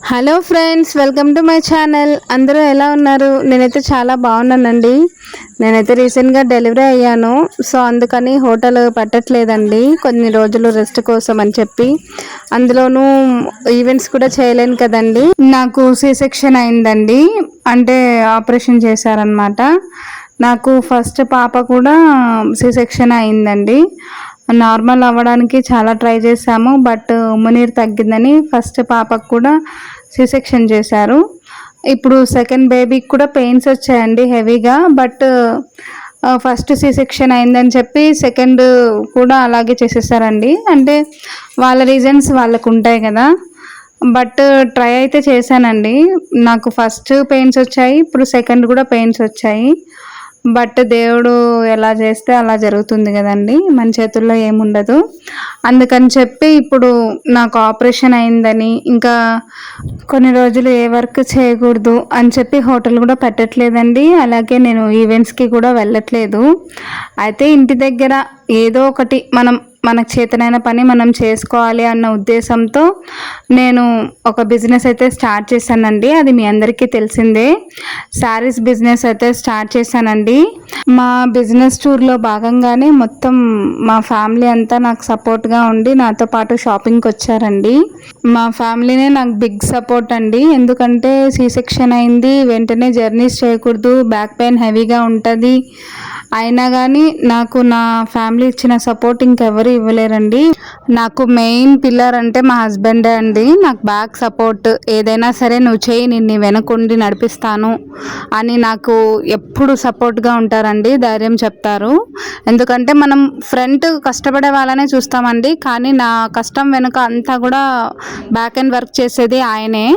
Hello friends, welcome to my channel. అందరూ ఎలా ఉన్నారు? నేనైతే చాలా బాగున్నానండి. నేనైతే రీసెంట్గా డెలివరీ అయ్యాను. సో అందుకని హోటల్ పట్టట్లేదండి, కొన్ని రోజులు రెస్ట్ కోసం అని చెప్పి. అందులోనూ ఈవెంట్స్ కూడా చేయలేను కదండి. నాకు సి సెక్షన్ అయిందండి, అంటే ఆపరేషన్ చేశారనమాట. నాకు ఫస్ట్ పాప కూడా సి సెక్షన్ అయిందండి. నార్మల్ అవ్వడానికి చాలా ట్రై చేశాము, బట్ ఉమ్మనీరు తగ్గిందని ఫస్ట్ పాపకు కూడా సి సెక్షన్ చేశారు. ఇప్పుడు సెకండ్ బేబీకి కూడా పెయిన్స్ వచ్చాయండి హెవీగా, బట్ ఫస్ట్ సి సెక్షన్ అయిందని చెప్పి సెకండ్ కూడా అలాగే చేసేసారండి. అంటే వాళ్ళ రీజన్స్ వాళ్ళకు ఉంటాయి కదా. బట్ ట్రై అయితే చేశానండి. నాకు ఫస్ట్ పెయిన్స్ వచ్చాయి, ఇప్పుడు సెకండ్ కూడా పెయిన్స్ వచ్చాయి. బట్ దేవుడు ఎలా చేస్తే అలా జరుగుతుంది కదండి, మన చేతుల్లో ఏముండదు. అందుకని చెప్పి ఇప్పుడు నాకు ఆపరేషన్ అయిందని ఇంకా కొన్ని రోజులు ఏ వర్క్ చేయకూడదు అని చెప్పి హోటల్ కూడా పెట్టట్లేదండి. అలాగే నేను ఈవెంట్స్కి కూడా వెళ్ళట్లేదు. అయితే ఇంటి దగ్గర ఏదో ఒకటి మనకు చేతనైన పని మనం చేసుకోవాలి అన్న ఉద్దేశంతో నేను ఒక బిజినెస్ అయితే స్టార్ట్ చేశానండి. అది మీ అందరికీ తెలిసిందే, శారీస్ బిజినెస్ అయితే స్టార్ట్ చేశానండి. మా బిజినెస్ టూర్లో భాగంగానే మొత్తం మా ఫ్యామిలీ అంతా నాకు సపోర్ట్గా ఉండి నాతో పాటు షాపింగ్కి వచ్చారండి. మా ఫ్యామిలీనే నాకు బిగ్ సపోర్ట్ అండి. ఎందుకంటే సి సెక్షన్ అయింది, వెంటనే జర్నీస్ చేయకూడదు, బ్యాక్ పెయిన్ హెవీగా ఉంటుంది. అయినా కానీ నాకు నా ఫ్యామిలీ ఇచ్చిన సపోర్ట్ ఇంకెవరు ఇవ్వలేరండి. నాకు మెయిన్ పిల్లర్ అంటే మా హస్బెండే అండి. నాకు బ్యాక్ సపోర్ట్, ఏదైనా సరే నువ్వు చేయి, నేను నీ వెనకుండి నడిపిస్తాను అని నాకు ఎప్పుడు సపోర్ట్గా ఉంటారండి, ధైర్యం చెప్తారు. ఎందుకంటే మనం ఫ్రంట్ కష్టపడే వాళ్ళనే చూస్తామండి, కానీ నా కష్టం వెనుక అంతా కూడా బ్యాక్ అండ్ వర్క్ చేసేది ఆయనే.